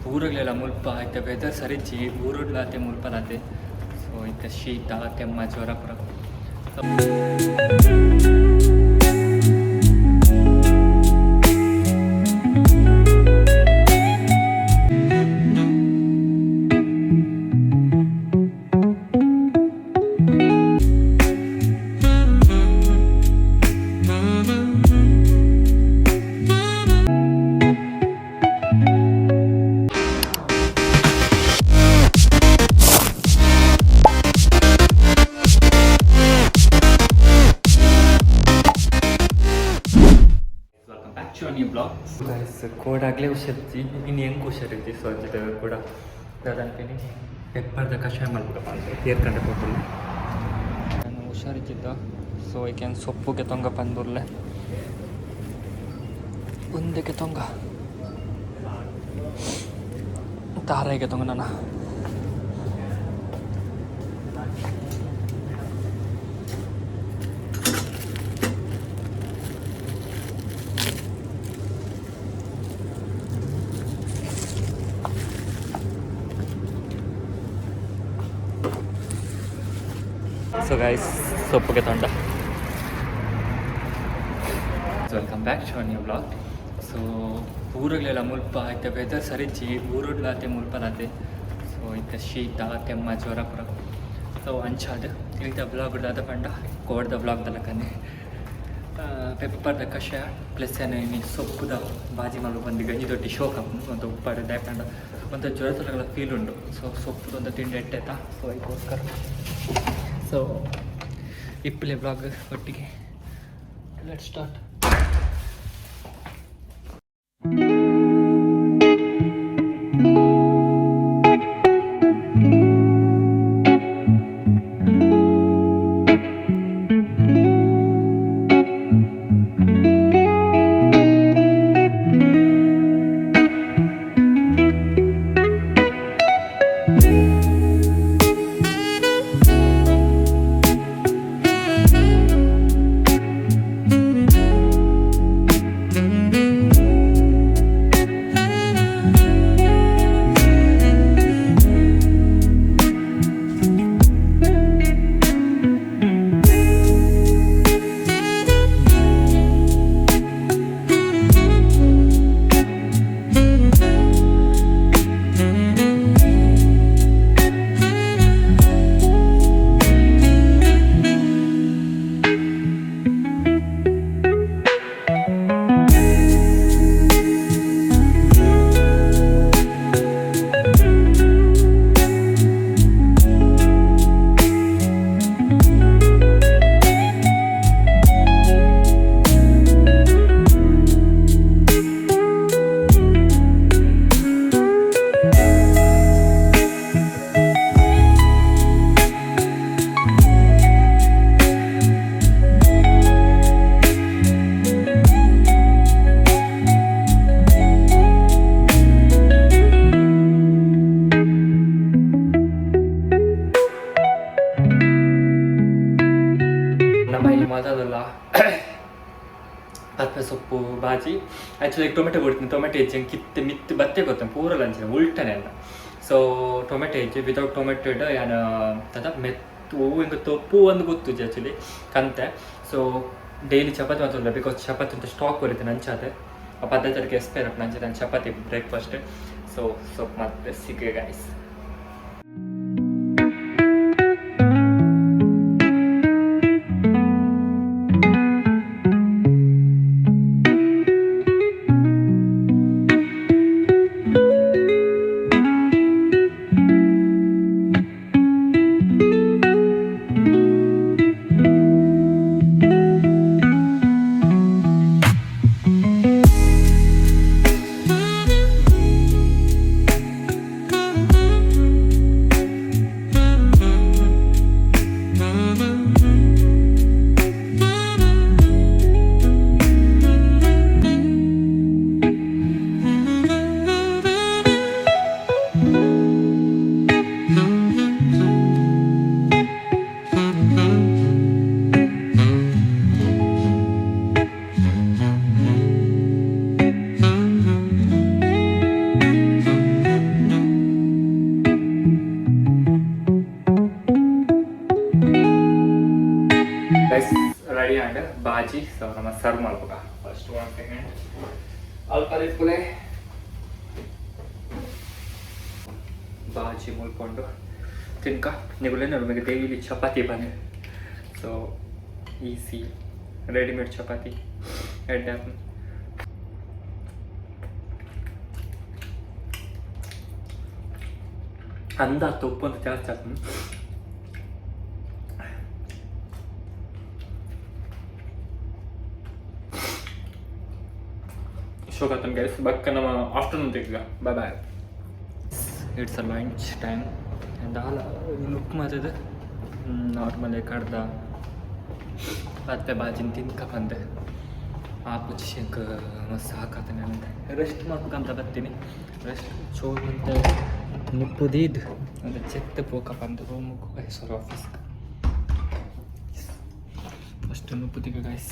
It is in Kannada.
ಊರುಗಳೆಲ್ಲ ಮುಲ್ಪ ಆಯ್ತು ವೆದರ್ ಸರಿಜ್ಜಿ ಊರುಡ್ಲಾತೆ ಮುಲ್ಪಲಾತೆ ಸೊ ಇತ್ತೆ ಶೀತ ತೆಮ್ಮ ಜ್ವರ ಪುರ ಕೋಡಾಗಲೇ ಹುಷಾರಿದ್ದಿ ಇನ್ನು ಹೆಂಗೆ ಹುಷಾರಿದ್ದಿ ಸೊ ಜೊತೆ ಕೂಡ ದಾದಾನ್ಕೇನಿ ಪೆಪ್ಪರ್ದ ಕಷಾಯ ಮಾಡ್ಬೇಕಪ್ಪ ಅಂತ ತೀರ್ಕೊಂಡೆ ಕೊಟ್ಟಿಲ್ಲ ನಾನು ಹುಷಾರಿದ್ದಿದ್ದ ಸೊ ಈಗೇನು ಸೊಪ್ಪುಗೆ ತೊಂಗ ಬಂದುರ್ಲೆ ಒಂದಕ್ಕೆ ತೊಂಗ ತಾರಾಯಿಗೆ ತೊಂಗ ನಾನು ಸೊ ಗೈಸ್ ಸೊಪ್ಪುಗೆ ತೊಂಡ welcome back to new blog so ಊರುಗಳೆಲ್ಲ ಮುಲ್ಪ ಆಯ್ತು ವೆದರ್ ಸರಿಜ್ಜಿ ಊರುಡ್ಲಾತೆ ಮುಲ್ಪಲಾತೆ ಸೊ ಇತ್ತೆ ಶೀತ ತೆಮ್ಮ ಜ್ವರ ಪುರ ಸೊ ಅಂಚಾದ ಇಳಿದ ಬ್ಲಾಗ್ ಉಡ್ದಾದ ಪಂಡ ಕೋಡ್ದ ಬ್ಲಾಗ್ದಲ್ಲ ಕನ್ನೆ ಪೆಪ್ಪರ್ದ ಕಷಾಯ ಪ್ಲಸ್ ಏನು ಸೊಪ್ಪುದ ಬಾಜಿ ಮಾಡಲು ಬಂದು ಗಂಜಿ ದೊಡ್ಡಿ ಶೋಕ ಒಂದು ಉಪ್ಪಾಡು ದಾಯಪಂಡ ಒಂದು ಜ್ವರ ತರಗಳ ಫೀಲ್ ಉಂಟು ಸೊ ಸೊಪ್ಪುದೊಂದು ತಿಂಡಿ ಎಟ್ಟೆತ ಸೊ ಅದಕ್ಕೋಸ್ಕರ ಸೊ ಇಪ್ಪಲೆ ಬ್ಲಾಗ್ ಒಟ್ಟಿಗೆ ಲೆಟ್ ಸ್ಟಾರ್ಟ್ ಮಾತಾಡಲ್ಲ ಅತ್ತೆ ಸೊಪ್ಪು ಬಾಜಿ ಆ್ಯಕ್ಚುಲಿ ಟೊಮೆಟೊ ಕೊಡ್ತೀನಿ ಟೊಮೆಟೊ ಹೆಚ್ಚಿ ಕಿತ್ತು ಮಿತ್ತು ಬತ್ತೆ ಗೊತ್ತಾನೆ ಪೂರ ಲಂಚಿನ ಉಲ್ಟನೆ ಅಲ್ಲ ಸೊ ಟೊಮೆಟೊ ಹೆಚ್ಚಿ ವಿತೌಟ್ ಟೊಮೆಟೊ ಏನು ಅದ ಮೆತ್ತು ಹಿಂಗೆ ತೊಪ್ಪು ಒಂದು ಗೊತ್ತು ಆ್ಯಕ್ಚುಲಿ ಕಂತೆ ಸೊ ಡೈಲಿ ಚಪಾತಿ ಮಾತ್ರ ಬಿಕಾಸ್ ಚಪಾತಿ ಅಂತ ಸ್ಟಾಕ್ ಬರುತ್ತೆ ನಂಚಾತೆ ಆ ಪದ್ಧತಿ ಎಕ್ಸ್ಪೈರ್ ಆಗಿ ನಂಚೆ ನಾನು ಚಪಾತಿ ಬ್ರೇಕ್ಫಾಸ್ಟ್ ಸೊ ಸೊಪ್ಪು ಮತ್ತೆ ಸಿಗ್ಗೆ ಗೈಸ್ ಬಾಜಿ. ಸೊ ನಮ್ಮ ಸರ್ವ್ ಮಾಡ್ಬೇಕ ಫಸ್ಟ್ 1 ಸೆಕೆಂಡ್ ಅಲ್ಪ ಇಟ್ಕೊಳ್ಳೆ. ಬಾಜಿ ಮುಳ್ಕೊಂಡು ತಿನ್ಕ ನಿಗುಲೇನು ನಮಗೆ ಡೈಲಿ ಚಪಾತಿ ಬನ್ನಿ. ಸೊ ಈಸಿ ರೆಡಿಮೇಡ್ ಚಪಾತಿ ಎಡ್ಡೆ ಅಂದ ಉಪ್ಪು ಅಂತ ಜಾಸ್ತಿ ಆಗ್ತದೆ. ಶೋಕತ್ತನ್ ಗೈಸ್ ಬಕ್ಕ ನಮ್ಮ ಆಫ್ಟರ್ನೂನ್ ತೆಗ bye bye. It's a lunch time and all look ಮಾಡಿದೆ ನಾರ್ಮಲಿ ಕಡ್ದ ಮತ್ತೆ ಬಾಜಿನ ತಿನ್ಕ ಬಂದೆ. ಆ ಪೊಸಿಷನ್ಗೆ ಸಾಕಾತ ನನಗೆ ರೆಸ್ಟ್ ಮಾಡ್ಬೇಕಂತ ಬರ್ತೀನಿ. ರೆಸ್ಟ್ ಚೋರ್ ಅಂತ ನಿಪ್ಪುದಿದ್ದು ಒಂದು ಚೆತ್ತ ಪೋಕ ಬಂದು ರೂಮಿಗೆ ಆಫೀಸ್ಗೆ ಫಸ್ಟ್ ನುಪ್ಪುದಿಗೆ ಗೈಸ್.